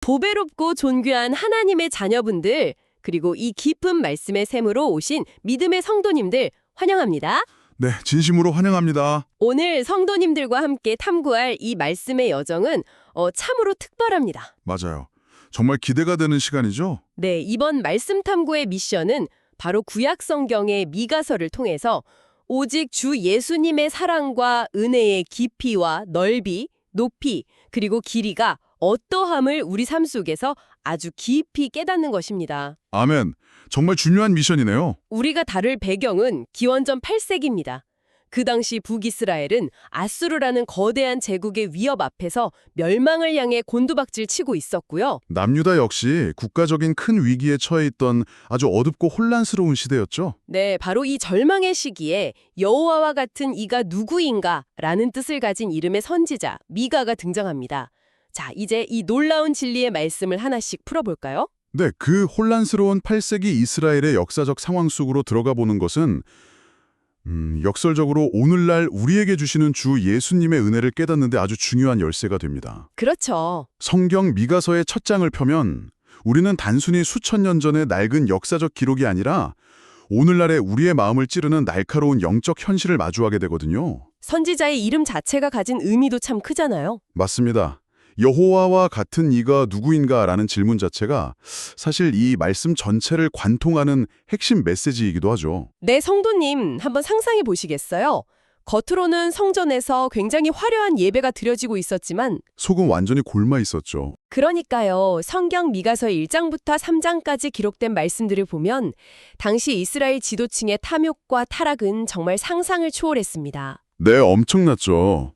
보배롭고 존귀한 하나님의 자녀분들, 그리고 이 깊은 말씀의 샘으로 오신 믿음의 성도님들 환영합니다. 네, 진심으로 환영합니다. 오늘 성도님들과 함께 탐구할 이 말씀의 여정은 참으로 특별합니다. 맞아요. 정말 기대가 되는 시간이죠? 네, 이번 말씀 탐구의 미션은 바로 구약 성경의 미가서를 통해서 오직 주 예수님의 사랑과 은혜의 깊이와 넓이, 높이, 그리고 길이가 어떠함을 우리 삶 속에서 아주 깊이 깨닫는 것입니다. 아멘. 정말 중요한 미션이네요. 우리가 다룰 배경은 기원전 8세기입니다. 그 당시 북이스라엘은 아수르라는 거대한 제국의 위협 앞에서 멸망을 향해 곤두박질 치고 있었고요. 남유다 역시 국가적인 큰 위기에 처해 있던 아주 어둡고 혼란스러운 시대였죠. 네, 바로 이 절망의 시기에 여호와와 같은 이가 누구인가 라는 뜻을 가진 이름의 선지자 미가가 등장합니다. 자, 이제 이 놀라운 진리의 말씀을 하나씩 풀어볼까요? 네, 그 혼란스러운 8세기 이스라엘의 역사적 상황 속으로 들어가 보는 것은 역설적으로 오늘날 우리에게 주시는 주 예수님의 은혜를 깨닫는 데 아주 중요한 열쇠가 됩니다. 그렇죠. 성경 미가서의 첫 장을 펴면 우리는 단순히 수천 년 전의 낡은 역사적 기록이 아니라 오늘날의 우리의 마음을 찌르는 날카로운 영적 현실을 마주하게 되거든요. 선지자의 이름 자체가 가진 의미도 참 크잖아요. 맞습니다. 여호와와 같은 이가 누구인가라는 질문 자체가 사실 이 말씀 전체를 관통하는 핵심 메시지이기도 하죠. 네, 성도님 한번 상상해 보시겠어요? 겉으로는 성전에서 굉장히 화려한 예배가 드려지고 있었지만 속은 완전히 골마 있었죠. 그러니까요. 성경 미가서 1장부터 3장까지 기록된 말씀들을 보면 당시 이스라엘 지도층의 탐욕과 타락은 정말 상상을 초월했습니다. 네, 엄청났죠.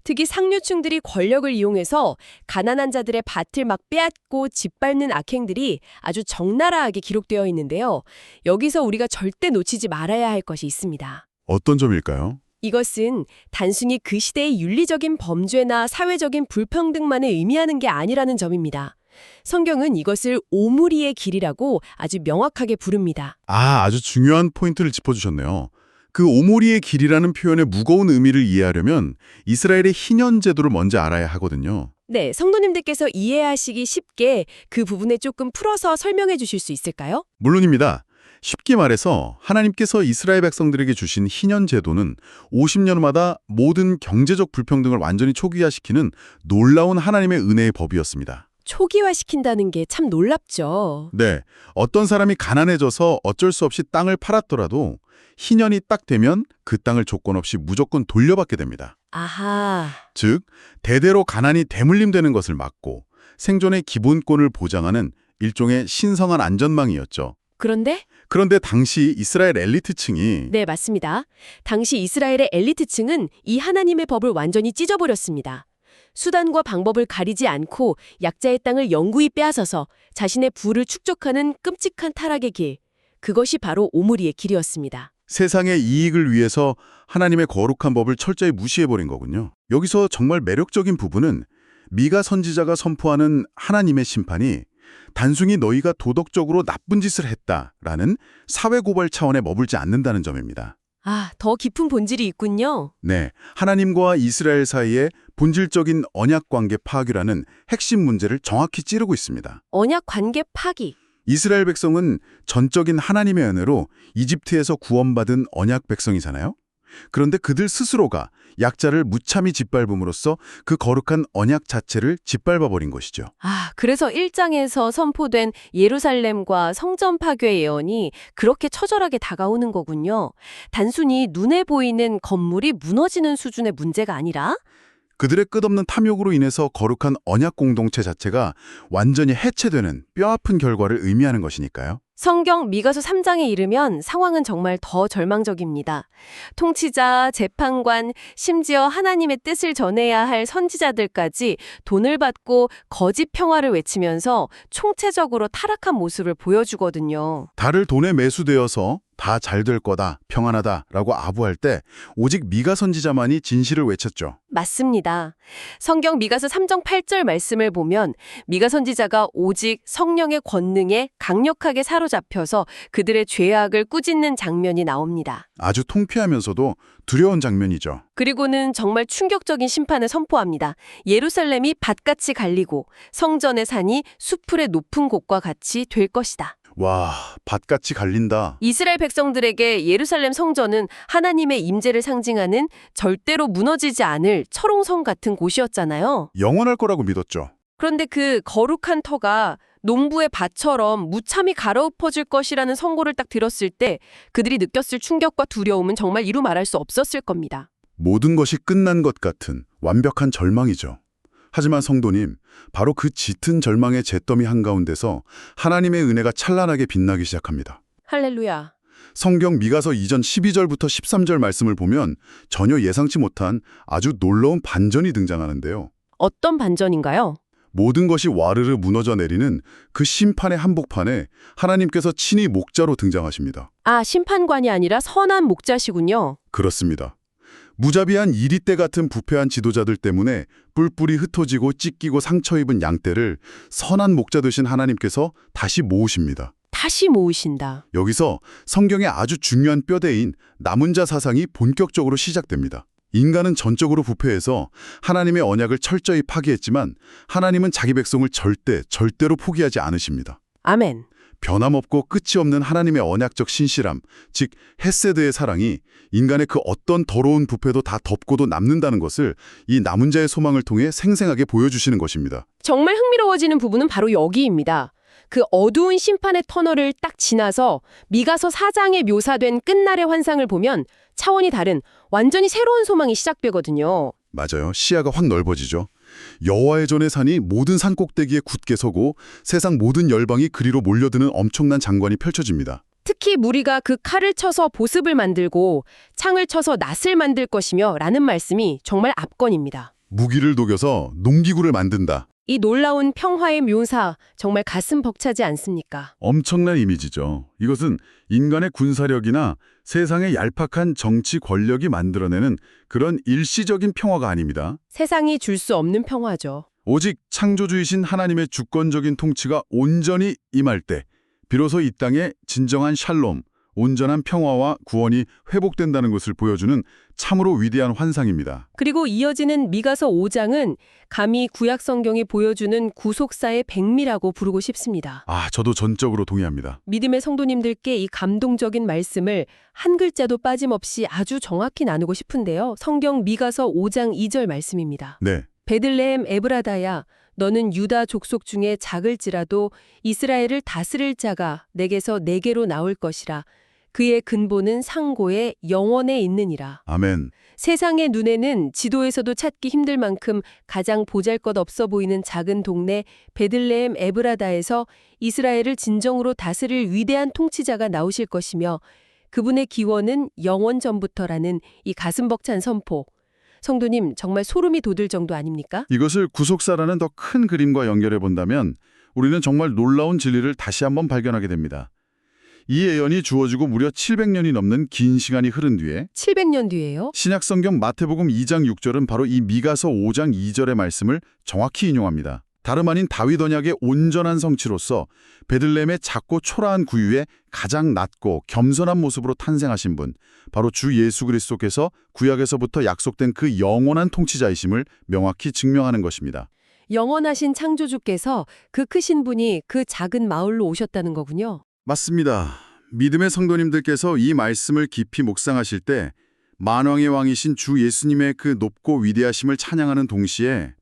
특히 상류층들이 권력을 이용해서 가난한 자들의 밭을 막 빼앗고 짓밟는 악행들이 아주 적나라하게 기록되어 있는데요. 여기서 우리가 절대 놓치지 말아야 할 것이 있습니다. 어떤 점일까요? 이것은 단순히 그 시대의 윤리적인 범죄나 사회적인 불평등만을 의미하는 게 아니라는 점입니다. 성경은 이것을 오므리의 길이라고 아주 명확하게 부릅니다. 아주 중요한 포인트를 짚어주셨네요. 그 오모리의 길이라는 표현의 무거운 의미를 이해하려면 이스라엘의 희년 제도를 먼저 알아야 하거든요. 네, 성도님들께서 이해하시기 쉽게 그 부분에 조금 풀어서 설명해 주실 수 있을까요? 물론입니다. 쉽게 말해서 하나님께서 이스라엘 백성들에게 주신 희년 제도는 50년마다 모든 경제적 불평등을 완전히 초기화시키는 놀라운 하나님의 은혜의 법이었습니다. 초기화시킨다는 게 참 놀랍죠. 네, 어떤 사람이 가난해져서 어쩔 수 없이 땅을 팔았더라도 희년이 딱 되면 그 땅을 조건 없이 무조건 돌려받게 됩니다. 아하, 즉, 대대로 가난이 대물림되는 것을 막고 생존의 기본권을 보장하는 일종의 신성한 안전망이었죠. 그런데 당시 이스라엘 엘리트층이 네, 맞습니다. 당시 이스라엘의 엘리트층은 이 하나님의 법을 완전히 찢어버렸습니다. 수단과 방법을 가리지 않고 약자의 땅을 영구히 빼앗아서 자신의 부를 축적하는 끔찍한 타락의 길, 그것이 바로 오므리의 길이었습니다. 세상의 이익을 위해서 하나님의 거룩한 법을 철저히 무시해버린 거군요. 여기서 정말 매력적인 부분은 미가 선지자가 선포하는 하나님의 심판이 단순히 너희가 도덕적으로 나쁜 짓을 했다라는 사회고발 차원에 머물지 않는다는 점입니다. 아, 더 깊은 본질이 있군요. 네, 하나님과 이스라엘 사이의 본질적인 언약관계 파괴라는 핵심 문제를 정확히 찌르고 있습니다. 언약 관계 파기. 이스라엘 백성은 전적인 하나님의 은혜로 이집트에서 구원받은 언약 백성이잖아요. 그런데 그들 스스로가 약자를 무참히 짓밟음으로써 그 거룩한 언약 자체를 짓밟아버린 것이죠. 아, 그래서 1장에서 선포된 예루살렘과 성전 파괴 예언이 그렇게 처절하게 다가오는 거군요. 단순히 눈에 보이는 건물이 무너지는 수준의 문제가 아니라 그들의 끝없는 탐욕으로 인해서 거룩한 언약 공동체 자체가 완전히 해체되는 뼈아픈 결과를 의미하는 것이니까요. 성경 미가서 3장에 이르면 상황은 정말 더 절망적입니다. 통치자, 재판관, 심지어 하나님의 뜻을 전해야 할 선지자들까지 돈을 받고 거짓 평화를 외치면서 총체적으로 타락한 모습을 보여주거든요. 달을 돈에 매수되어서 다 잘 될 거다, 평안하다라고 아부할 때 오직 미가 선지자만이 진실을 외쳤죠. 맞습니다. 성경 미가서 3장 8절 말씀을 보면 미가 선지자가 오직 성령의 권능에 강력하게 사로잡혀서 그들의 죄악을 꾸짖는 장면이 나옵니다. 아주 통쾌하면서도 두려운 장면이죠. 그리고는 정말 충격적인 심판을 선포합니다. 예루살렘이 밭같이 갈리고 성전의 산이 수풀의 높은 곳과 같이 될 것이다. 와, 밭같이 갈린다. 이스라엘 백성들에게 예루살렘 성전은 하나님의 임재를 상징하는 절대로 무너지지 않을 철옹성 같은 곳이었잖아요. 영원할 거라고 믿었죠. 그런데 그 거룩한 터가 농부의 밭처럼 무참히 갈아엎어질 것이라는 선고를 딱 들었을 때 그들이 느꼈을 충격과 두려움은 정말 이루 말할 수 없었을 겁니다. 모든 것이 끝난 것 같은 완벽한 절망이죠. 하지만 성도님, 바로 그 짙은 절망의 잿더미 한가운데서 하나님의 은혜가 찬란하게 빛나기 시작합니다. 할렐루야. 성경 미가서 2장 12절부터 13절 말씀을 보면 전혀 예상치 못한 아주 놀라운 반전이 등장하는데요. 어떤 반전인가요? 모든 것이 와르르 무너져 내리는 그 심판의 한복판에 하나님께서 친히 목자로 등장하십니다. 아, 심판관이 아니라 선한 목자시군요. 그렇습니다. 무자비한 이리떼 같은 부패한 지도자들 때문에 뿔뿔이 흩어지고 찢기고 상처 입은 양떼를 선한 목자 되신 하나님께서 다시 모으십니다. 다시 모으신다. 여기서 성경의 아주 중요한 뼈대인 남은 자 사상이 본격적으로 시작됩니다. 인간은 전적으로 부패해서 하나님의 언약을 철저히 파기했지만 하나님은 자기 백성을 절대로 포기하지 않으십니다. 아멘. 변함없고 끝이 없는 하나님의 언약적 신실함, 즉 헤세드의 사랑이 인간의 그 어떤 더러운 부패도 다 덮고도 남는다는 것을 이 남은 자의 소망을 통해 생생하게 보여주시는 것입니다. 정말 흥미로워지는 부분은 바로 여기입니다. 그 어두운 심판의 터널을 딱 지나서 미가서 4장에 묘사된 끝날의 환상을 보면 차원이 다른 완전히 새로운 소망이 시작되거든요. 맞아요. 시야가 확 넓어지죠. 여호와의 전의 산이 모든 산 꼭대기에 굳게 서고 세상 모든 열방이 그리로 몰려드는 엄청난 장관이 펼쳐집니다. 특히 무리가 그 칼을 쳐서 보습을 만들고 창을 쳐서 낫을 만들 것이며 라는 말씀이 정말 압권입니다. 무기를 녹여서 농기구를 만든다. 이 놀라운 평화의 묘사 정말 가슴 벅차지 않습니까? 엄청난 이미지죠. 이것은 인간의 군사력이나 세상의 얄팍한 정치 권력이 만들어내는 그런 일시적인 평화가 아닙니다. 세상이 줄 수 없는 평화죠. 오직 창조주이신 하나님의 주권적인 통치가 온전히 임할 때 비로소 이 땅에 진정한 샬롬, 온전한 평화와 구원이 회복된다는 것을 보여주는 참으로 위대한 환상입니다. 그리고 이어지는 미가서 5장은 감히 구약 성경이 보여주는 구속사의 백미라고 부르고 싶습니다. 저도 전적으로 동의합니다. 믿음의 성도님들께 이 감동적인 말씀을 한 글자도 빠짐없이 아주 정확히 나누고 싶은데요. 성경 미가서 5장 2절 말씀입니다. 네, 베들레헴 에브라다야, 너는 유다 족속 중에 작을지라도 이스라엘을 다스릴 자가 내게서 내게로 나올 것이라. 그의 근본은 상고에 영원에 있느니라. 아멘. 세상의 눈에는 지도에서도 찾기 힘들 만큼 가장 보잘것없어 보이는 작은 동네 베들레헴 에브라다에서 이스라엘을 진정으로 다스릴 위대한 통치자가 나오실 것이며 그분의 기원은 영원 전부터라는 이 가슴 벅찬 선포. 성도님, 정말 소름이 돋을 정도 아닙니까? 이것을 구속사라는 더 큰 그림과 연결해 본다면 우리는 정말 놀라운 진리를 다시 한번 발견하게 됩니다. 이 예언이 주어지고 무려 700년이 넘는 긴 시간이 흐른 뒤에 700년 뒤에요? 신약성경 마태복음 2장 6절은 바로 이 미가서 5장 2절의 말씀을 정확히 인용합니다. 다름 아닌 다윗 언약의 온전한 성취로서 베들레헴의 작고 초라한 구유에 가장 낮고 겸손한 모습으로 탄생하신 분, 바로 주 예수 그리스도께서 구약에서부터 약속된 그 영원한 통치자이심을 명확히 증명하는 것입니다. 영원하신 창조주께서 그 크신 분이 그 작은 마을로 오셨다는 거군요. 맞습니다. 믿음의 성도님들께서 이 말씀을 깊이 묵상하실 때 만왕의 왕이신 주 예수님의 그 높고 위대하심을 찬양하는 동시에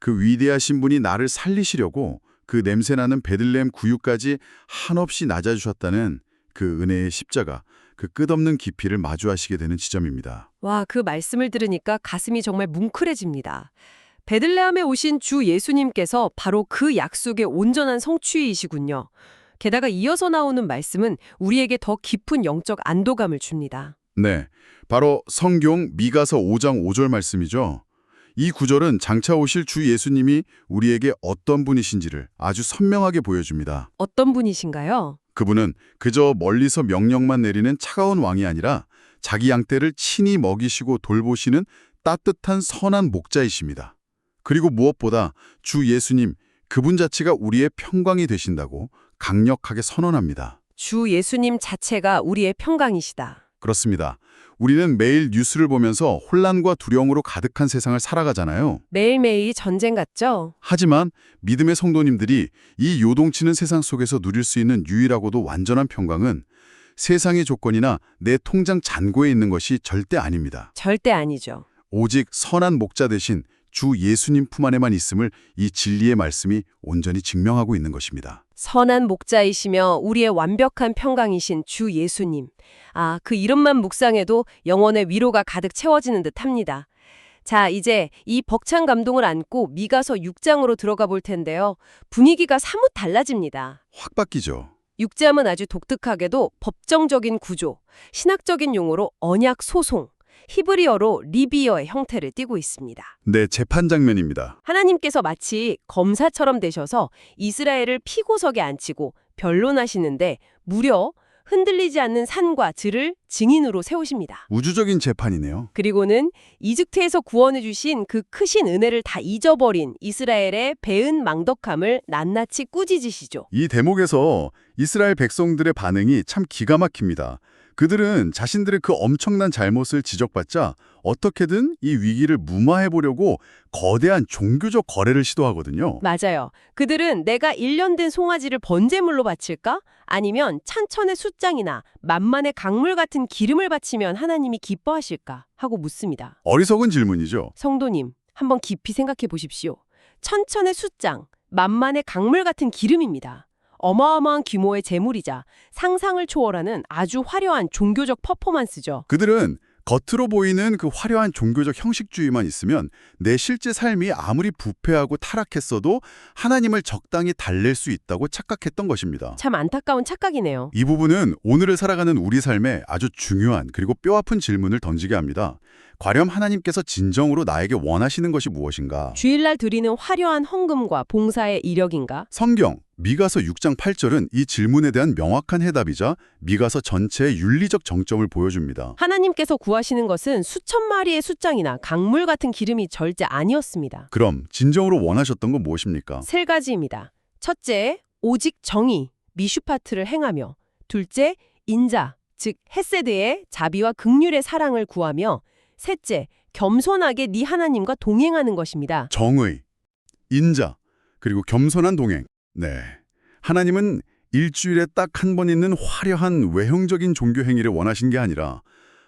그 위대하신 분이 나를 살리시려고 그 냄새나는 베들레헴 구유까지 한없이 낮아주셨다는 그 은혜의 십자가, 그 끝없는 깊이를 마주하시게 되는 지점입니다. 와, 그 말씀을 들으니까 가슴이 정말 뭉클해집니다. 베들레헴에 오신 주 예수님께서 바로 그 약속의 온전한 성취이시군요. 게다가 이어서 나오는 말씀은 우리에게 더 깊은 영적 안도감을 줍니다. 네, 바로 성경 미가서 5장 5절 말씀이죠. 이 구절은 장차 오실 주 예수님이 우리에게 어떤 분이신지를 아주 선명하게 보여줍니다. 어떤 분이신가요? 그분은 그저 멀리서 명령만 내리는 차가운 왕이 아니라 자기 양떼를 친히 먹이시고 돌보시는 따뜻한 선한 목자이십니다. 그리고 무엇보다 주 예수님, 그분 자체가 우리의 평강이 되신다고 강력하게 선언합니다. 주 예수님 자체가 우리의 평강이시다. 그렇습니다. 우리는 매일 뉴스를 보면서 혼란과 두려움으로 가득한 세상을 살아가잖아요. 매일매일이 전쟁 같죠? 하지만 믿음의 성도님들이 이 요동치는 세상 속에서 누릴 수 있는 유일하고도 완전한 평강은 세상의 조건이나 내 통장 잔고에 있는 것이 절대 아닙니다. 절대 아니죠. 오직 선한 목자 되신 주 예수님 품 안에만 있음을 이 진리의 말씀이 온전히 증명하고 있는 것입니다. 선한 목자이시며 우리의 완벽한 평강이신 주 예수님. 아, 그 이름만 묵상해도 영혼의 위로가 가득 채워지는 듯합니다. 자, 이제 이 벅찬 감동을 안고 미가서 6장으로 들어가 볼 텐데요. 분위기가 사뭇 달라집니다. 확 바뀌죠. 6장은 아주 독특하게도 법정적인 구조, 신학적인 용어로 언약 소송, 히브리어로 리비어의 형태를 띠고 있습니다. 네, 재판 장면입니다. 하나님께서 마치 검사처럼 되셔서 이스라엘을 피고석에 앉히고 변론하시는데 무려 흔들리지 않는 산과 들을 증인으로 세우십니다. 우주적인 재판이네요. 그리고는 이집트에서 구원해 주신 그 크신 은혜를 다 잊어버린 이스라엘의 배은 망덕함을 낱낱이 꾸짖으시죠. 이 대목에서 이스라엘 백성들의 반응이 참 기가 막힙니다. 그들은 자신들의 그 엄청난 잘못을 지적받자 어떻게든 이 위기를 무마해보려고 거대한 종교적 거래를 시도하거든요. 맞아요. 그들은 내가 1년 된 송아지를 번제물로 바칠까? 아니면 찬천의 숫장이나 만만의 강물 같은 기름을 바치면 하나님이 기뻐하실까? 하고 묻습니다. 어리석은 질문이죠. 성도님, 한번 깊이 생각해 보십시오. 천천의 숫장, 만만의 강물 같은 기름입니다. 어마어마한 규모의 재물이자 상상을 초월하는 아주 화려한 종교적 퍼포먼스죠. 그들은 겉으로 보이는 그 화려한 종교적 형식주의만 있으면 내 실제 삶이 아무리 부패하고 타락했어도 하나님을 적당히 달랠 수 있다고 착각했던 것입니다. 참 안타까운 착각이네요. 이 부분은 오늘을 살아가는 우리 삶에 아주 중요한 그리고 뼈아픈 질문을 던지게 합니다. 과연 하나님께서 진정으로 나에게 원하시는 것이 무엇인가? 주일날 드리는 화려한 헌금과 봉사의 이력인가? 성경 미가서 6장 8절은 이 질문에 대한 명확한 해답이자 미가서 전체의 윤리적 정점을 보여줍니다. 하나님께서 구하시는 것은 수천 마리의 숫장이나 강물 같은 기름이 절대 아니었습니다. 그럼 진정으로 원하셨던 건 무엇입니까? 세 가지입니다. 첫째, 오직 정의, 미슈파트를 행하며 둘째, 인자, 즉 헤세드의 자비와 긍휼의 사랑을 구하며 셋째, 겸손하게 네 하나님과 동행하는 것입니다. 정의, 인자, 그리고 겸손한 동행. 네, 하나님은 일주일에 딱 한 번 있는 화려한 외형적인 종교 행위를 원하신 게 아니라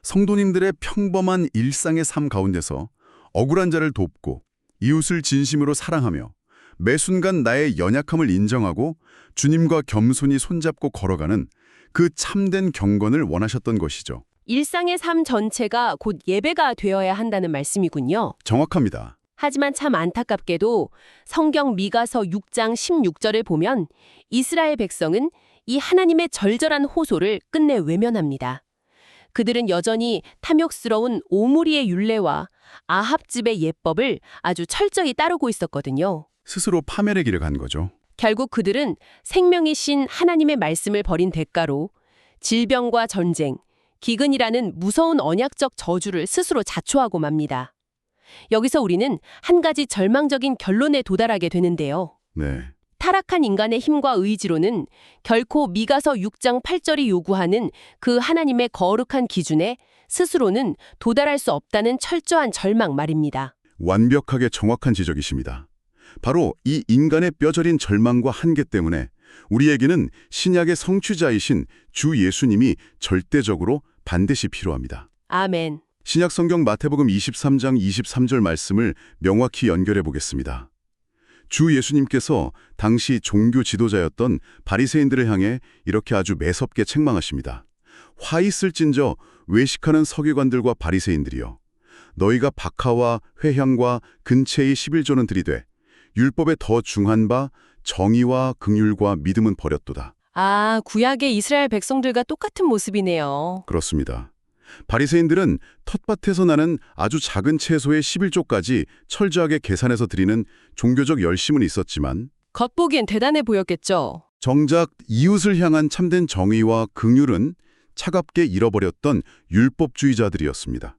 성도님들의 평범한 일상의 삶 가운데서 억울한 자를 돕고 이웃을 진심으로 사랑하며 매 순간 나의 연약함을 인정하고 주님과 겸손히 손잡고 걸어가는 그 참된 경건을 원하셨던 것이죠. 일상의 삶 전체가 곧 예배가 되어야 한다는 말씀이군요. 정확합니다. 하지만 참 안타깝게도 성경 미가서 6장 16절을 보면 이스라엘 백성은 이 하나님의 절절한 호소를 끝내 외면합니다. 그들은 여전히 탐욕스러운 오므리의 율례와 아합집의 예법을 아주 철저히 따르고 있었거든요. 스스로 파멸의 길을 간 거죠. 결국 그들은 생명이신 하나님의 말씀을 버린 대가로 질병과 전쟁, 기근이라는 무서운 언약적 저주를 스스로 자초하고 맙니다. 여기서 우리는 한 가지 절망적인 결론에 도달하게 되는데요. 네. 타락한 인간의 힘과 의지로는 결코 미가서 6장 8절이 요구하는 그 하나님의 거룩한 기준에 스스로는 도달할 수 없다는 철저한 절망 말입니다. 완벽하게 정확한 지적이십니다. 바로 이 인간의 뼈저린 절망과 한계 때문에 우리에게는 신약의 성취자이신 주 예수님이 절대적으로 반드시 필요합니다. 아멘. 신약 성경 마태복음 23장 23절 말씀을 명확히 연결해 보겠습니다. 주 예수님께서 당시 종교 지도자였던 바리새인들을 향해 이렇게 아주 매섭게 책망하십니다. 화 있을진저 외식하는 서기관들과 바리새인들이여, 너희가 박하와 회향과 근체의 11조는 들이되 율법에 더 중한 바 정의와 긍휼과 믿음은 버렸도다. 아, 구약의 이스라엘 백성들과 똑같은 모습이네요. 그렇습니다. 바리새인들은 텃밭에서 나는 아주 작은 채소의 11조까지 철저하게 계산해서 드리는 종교적 열심은 있었지만 겉보기엔 대단해 보였겠죠. 정작 이웃을 향한 참된 정의와 긍휼은 차갑게 잃어버렸던 율법주의자들이었습니다.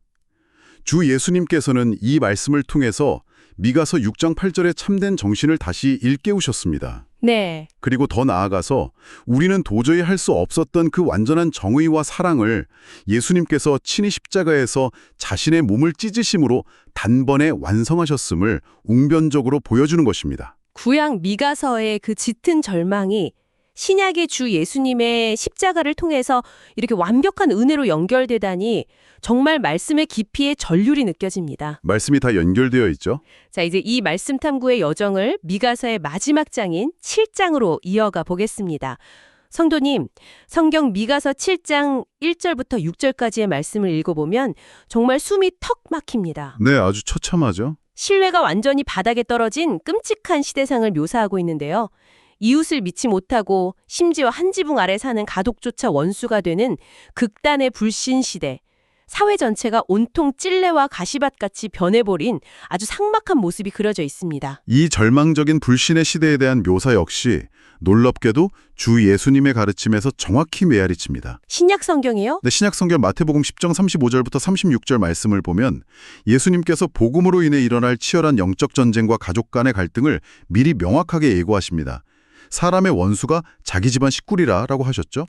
주 예수님께서는 이 말씀을 통해서 미가서 6장 8절의 참된 정신을 다시 일깨우셨습니다. 네. 그리고 더 나아가서 우리는 도저히 할 수 없었던 그 완전한 정의와 사랑을 예수님께서 친히 십자가에서 자신의 몸을 찢으심으로 단번에 완성하셨음을 웅변적으로 보여주는 것입니다. 구약 미가서의 그 짙은 절망이 신약의 주 예수님의 십자가를 통해서 이렇게 완벽한 은혜로 연결되다니 정말 말씀의 깊이에 전율이 느껴집니다. 말씀이 다 연결되어 있죠? 자, 이제 이 말씀 탐구의 여정을 미가서의 마지막 장인 7장으로 이어가 보겠습니다. 성도님, 성경 미가서 7장 1절부터 6절까지의 말씀을 읽어보면 정말 숨이 턱 막힙니다. 네, 아주 처참하죠. 신뢰가 완전히 바닥에 떨어진 끔찍한 시대상을 묘사하고 있는데요. 이웃을 믿지 못하고 심지어 한 지붕 아래 사는 가족조차 원수가 되는 극단의 불신 시대. 사회 전체가 온통 찔레와 가시밭같이 변해버린 아주 삭막한 모습이 그려져 있습니다. 이 절망적인 불신의 시대에 대한 묘사 역시 놀랍게도 주 예수님의 가르침에서 정확히 메아리칩니다. 신약 성경이요? 네, 신약 성경 마태복음 10장 35절부터 36절 말씀을 보면 예수님께서 복음으로 인해 일어날 치열한 영적 전쟁과 가족 간의 갈등을 미리 명확하게 예고하십니다. 사람의 원수가 자기 집안 식구리라 라고 하셨죠?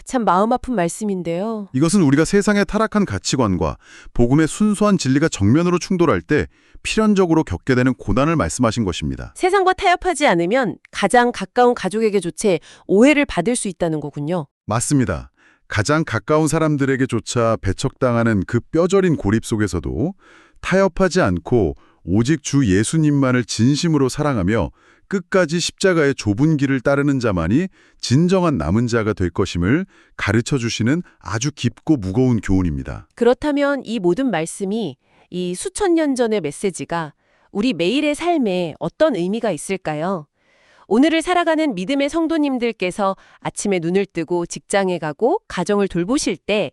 참 마음 아픈 말씀인데요. 이것은 우리가 세상의 타락한 가치관과 복음의 순수한 진리가 정면으로 충돌할 때 필연적으로 겪게 되는 고난을 말씀하신 것입니다. 세상과 타협하지 않으면 가장 가까운 가족에게조차 오해를 받을 수 있다는 거군요. 맞습니다. 가장 가까운 사람들에게조차 배척당하는 그 뼈저린 고립 속에서도 타협하지 않고 오직 주 예수님만을 진심으로 사랑하며 끝까지 십자가의 좁은 길을 따르는 자만이 진정한 남은 자가 될 것임을 가르쳐 주시는 아주 깊고 무거운 교훈입니다. 그렇다면 이 모든 말씀이 이 수천 년 전의 메시지가 우리 매일의 삶에 어떤 의미가 있을까요? 오늘을 살아가는 믿음의 성도님들께서 아침에 눈을 뜨고 직장에 가고 가정을 돌보실 때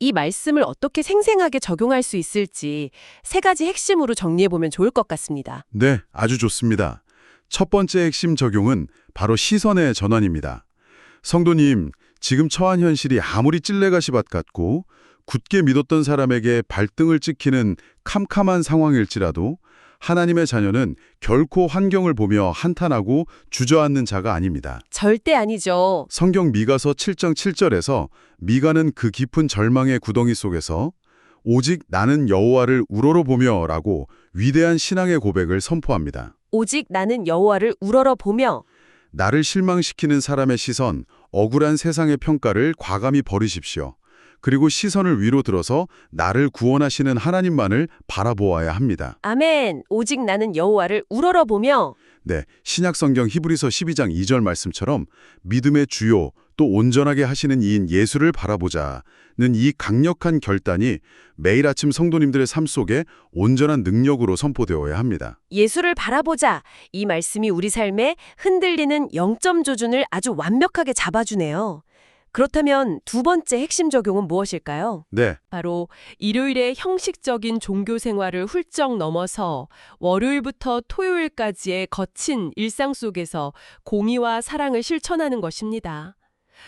이 말씀을 어떻게 생생하게 적용할 수 있을지 세 가지 핵심으로 정리해보면 좋을 것 같습니다. 네, 아주 좋습니다. 첫 번째 핵심 적용은 바로 시선의 전환입니다. 성도님, 지금 처한 현실이 아무리 찔레가시밭 같고 굳게 믿었던 사람에게 발등을 찍히는 캄캄한 상황일지라도 하나님의 자녀는 결코 환경을 보며 한탄하고 주저앉는 자가 아닙니다. 절대 아니죠. 성경 미가서 7장 7절에서 미가는 그 깊은 절망의 구덩이 속에서 오직 나는 여호와를 우러러보며 라고 위대한 신앙의 고백을 선포합니다. 오직 나는 여호와를 우러러보며 나를 실망시키는 사람의 시선, 억울한 세상의 평가를 과감히 버리십시오. 그리고 시선을 위로 들어서 나를 구원하시는 하나님만을 바라보아야 합니다. 아멘. 오직 나는 여호와를 우러러보며 네, 신약성경 히브리서 12장 2절 말씀처럼 믿음의 주요 또 온전하게 하시는 이인 예수를 바라보자는 이 강력한 결단이 매일 아침 성도님들의 삶 속에 온전한 능력으로 선포되어야 합니다. 예수를 바라보자. 이 말씀이 우리 삶에 흔들리는 0점 조준을 아주 완벽하게 잡아주네요. 그렇다면 두 번째 핵심 적용은 무엇일까요? 네, 바로 일요일의 형식적인 종교 생활을 훌쩍 넘어서 월요일부터 토요일까지의 거친 일상 속에서 공의와 사랑을 실천하는 것입니다.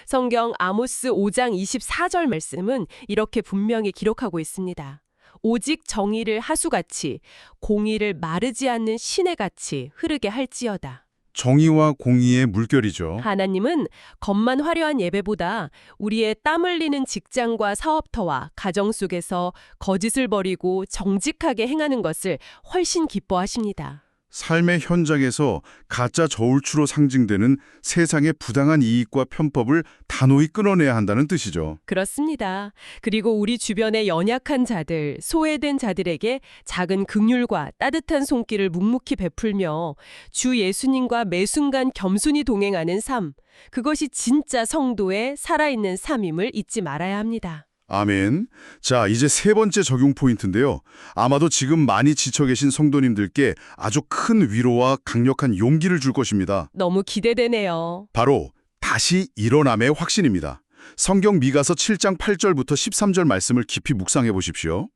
성경 아모스 5장 24절 말씀은 이렇게 분명히 기록하고 있습니다. 오직 정의를 하수같이 공의를 마르지 않는 시내같이 흐르게 할지어다. 정의와 공의의 물결이죠. 하나님은 겉만 화려한 예배보다 우리의 땀 흘리는 직장과 사업터와 가정 속에서 거짓을 버리고 정직하게 행하는 것을 훨씬 기뻐하십니다. 삶의 현장에서 가짜 저울추로 상징되는 세상의 부당한 이익과 편법을 단호히 끊어내야 한다는 뜻이죠. 그렇습니다. 그리고 우리 주변의 연약한 자들, 소외된 자들에게 작은 긍휼과 따뜻한 손길을 묵묵히 베풀며 주 예수님과 매 순간 겸손히 동행하는 삶, 그것이 진짜 성도의 살아있는 삶임을 잊지 말아야 합니다. 아멘. 자, 이제 세 번째 적용 포인트인데요. 아마도 지금 많이 지쳐 계신 성도님들께 아주 큰 위로와 강력한 용기를 줄 것입니다. 너무 기대되네요. 바로 다시 일어남의 확신입니다. 성경 미가서 7장 8절부터 13절 말씀을 깊이 묵상해 보십시오.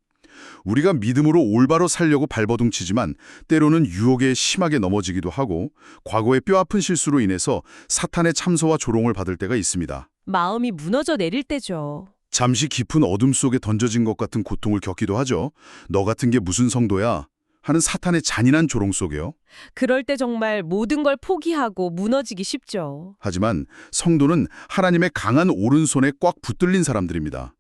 우리가 믿음으로 올바로 살려고 발버둥치지만 때로는 유혹에 심하게 넘어지기도 하고 과거의 뼈아픈 실수로 인해서 사탄의 참소와 조롱을 받을 때가 있습니다. 마음이 무너져 내릴 때죠. 잠시 깊은 어둠 속에 던져진 것 같은 고통을 겪기도 하죠. 너 같은 게 무슨 성도야? 하는 사탄의 잔인한 조롱 속에요. 그럴 때 정말 모든 걸 포기하고 무너지기 쉽죠. 하지만 성도는 하나님의 강한 오른손에 꽉 붙들린 사람들입니다.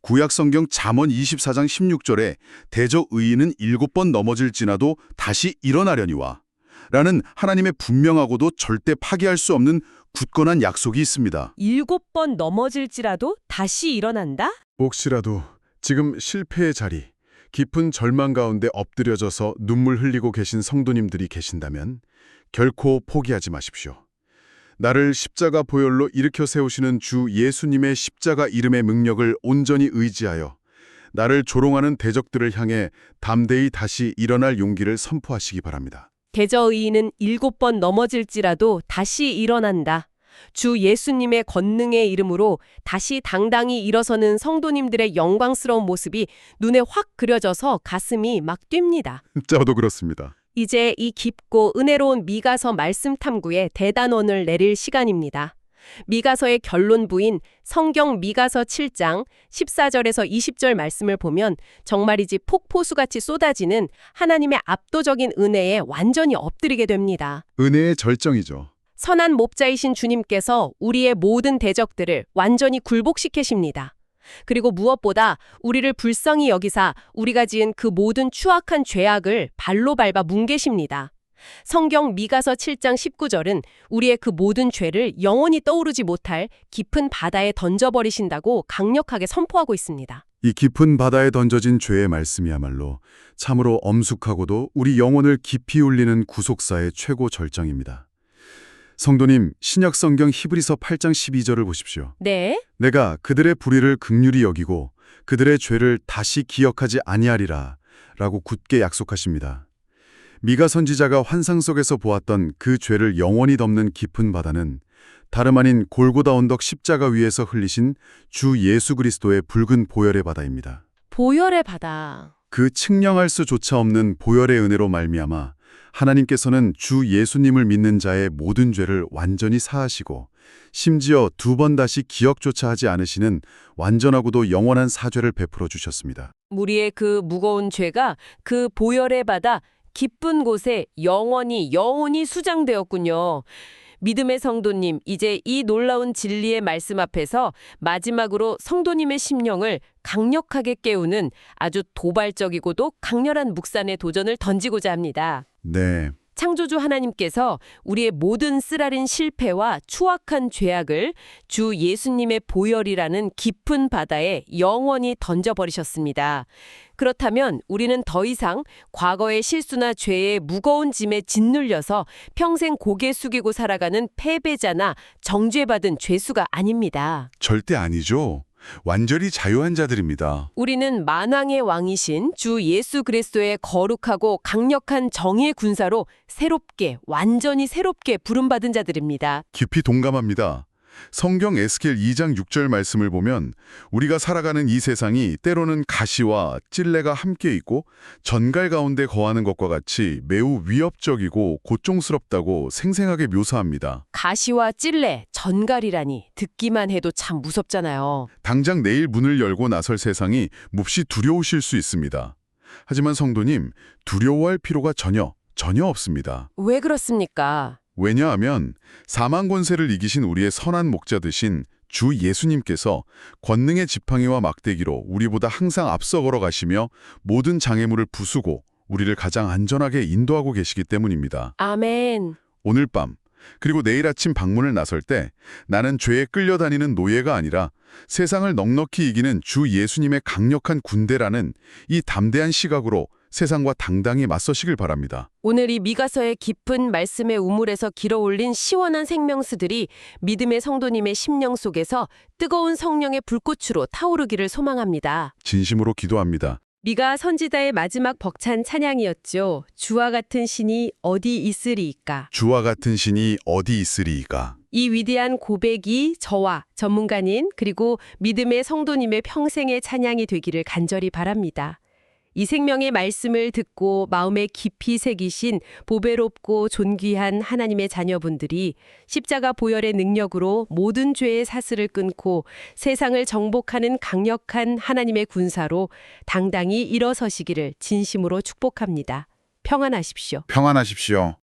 구약 성경 잠언 24장 16절에 대저 의인은 7번 넘어질지라도 다시 일어나려니와 라는 하나님의 분명하고도 절대 파기할 수 없는 굳건한 약속이 있습니다. 7번 넘어질지라도 다시 일어난다? 혹시라도 지금 실패의 자리, 깊은 절망 가운데 엎드려져서 눈물 흘리고 계신 성도님들이 계신다면 결코 포기하지 마십시오. 나를 십자가 보혈로 일으켜 세우시는 주 예수님의 십자가 이름의 능력을 온전히 의지하여 나를 조롱하는 대적들을 향해 담대히 다시 일어날 용기를 선포하시기 바랍니다. 대저 의인은 7번 넘어질지라도 다시 일어난다. 주 예수님의 권능의 이름으로 다시 당당히 일어서는 성도님들의 영광스러운 모습이 눈에 확 그려져서 가슴이 막 뜁니다. 저도 그렇습니다. 이제 이 깊고 은혜로운 미가서 말씀 탐구에 대단원을 내릴 시간입니다. 미가서의 결론부인 성경 미가서 7장 14절에서 20절 말씀을 보면 정말이지 폭포수같이 쏟아지는 하나님의 압도적인 은혜에 완전히 엎드리게 됩니다. 은혜의 절정이죠. 선한 목자이신 주님께서 우리의 모든 대적들을 완전히 굴복시키십니다. 그리고 무엇보다 우리를 불쌍히 여기사 우리가 지은 그 모든 추악한 죄악을 발로 밟아 뭉개십니다. 성경 미가서 7장 19절은 우리의 그 모든 죄를 영원히 떠오르지 못할 깊은 바다에 던져버리신다고 강력하게 선포하고 있습니다. 이 깊은 바다에 던져진 죄의 말씀이야말로 참으로 엄숙하고도 우리 영혼을 깊이 울리는 구속사의 최고 절정입니다. 성도님, 신약 성경 히브리서 8장 12절을 보십시오. 네? 내가 그들의 불의를 긍휼히 여기고 그들의 죄를 다시 기억하지 아니하리라 라고 굳게 약속하십니다. 미가 선지자가 환상 속에서 보았던 그 죄를 영원히 덮는 깊은 바다는 다름 아닌 골고다 언덕 십자가 위에서 흘리신 주 예수 그리스도의 붉은 보혈의 바다입니다. 보혈의 바다. 그 측량할 수조차 없는 보혈의 은혜로 말미암아 하나님께서는 주 예수님을 믿는 자의 모든 죄를 완전히 사하시고 심지어 2번 다시 기억조차 하지 않으시는 완전하고도 영원한 사죄를 베풀어 주셨습니다. 우리의 그 무거운 죄가 그 보혈의 바다 깊은 곳에 영원히 수장되었군요. 믿음의 성도님, 이제 이 놀라운 진리의 말씀 앞에서 마지막으로 성도님의 심령을 강력하게 깨우는 아주 도발적이고도 강렬한 묵산의 도전을 던지고자 합니다. 네. 창조주 하나님께서 우리의 모든 쓰라린 실패와 추악한 죄악을 주 예수님의 보혈이라는 깊은 바다에 영원히 던져버리셨습니다. 그렇다면 우리는 더 이상 과거의 실수나 죄의 무거운 짐에 짓눌려서 평생 고개 숙이고 살아가는 패배자나 정죄받은 죄수가 아닙니다. 절대 아니죠. 완전히 자유한 자들입니다. 우리는 만왕의 왕이신 주 예수 그리스도의 거룩하고 강력한 정의의 군사로 완전히 새롭게 부름받은 자들입니다. 깊이 동감합니다. 성경 에스겔 2장 6절 말씀을 보면 우리가 살아가는 이 세상이 때로는 가시와 찔레가 함께 있고 전갈 가운데 거하는 것과 같이 매우 위협적이고 고통스럽다고 생생하게 묘사합니다. 가시와 찔레, 전갈이라니 듣기만 해도 참 무섭잖아요. 당장 내일 문을 열고 나설 세상이 몹시 두려우실 수 있습니다. 하지만 성도님, 두려워할 필요가 전혀 없습니다. 왜 그렇습니까? 왜냐하면 사망 권세를 이기신 우리의 선한 목자 되신 주 예수님께서 권능의 지팡이와 막대기로 우리보다 항상 앞서 걸어가시며 모든 장애물을 부수고 우리를 가장 안전하게 인도하고 계시기 때문입니다. 아멘. 오늘 밤 그리고 내일 아침 방문을 나설 때 나는 죄에 끌려다니는 노예가 아니라 세상을 넉넉히 이기는 주 예수님의 강력한 군대라는 이 담대한 시각으로 세상과 당당히 맞서시길 바랍니다. 오늘 이 미가서의 깊은 말씀의 우물에서 길어올린 시원한 생명수들이 믿음의 성도님의 심령 속에서 뜨거운 성령의 불꽃으로 타오르기를 소망합니다. 진심으로 기도합니다. 미가 선지자의 마지막 벅찬 찬양이었죠. 주와 같은 신이 어디 있으리이까. 주와 같은 신이 어디 있으리이까. 이 위대한 고백이 저와 전문가님 그리고 믿음의 성도님의 평생의 찬양이 되기를 간절히 바랍니다. 이 생명의 말씀을 듣고 마음에 깊이 새기신 보배롭고 존귀한 하나님의 자녀분들이 십자가 보혈의 능력으로 모든 죄의 사슬을 끊고 세상을 정복하는 강력한 하나님의 군사로 당당히 일어서시기를 진심으로 축복합니다. 평안하십시오. 평안하십시오.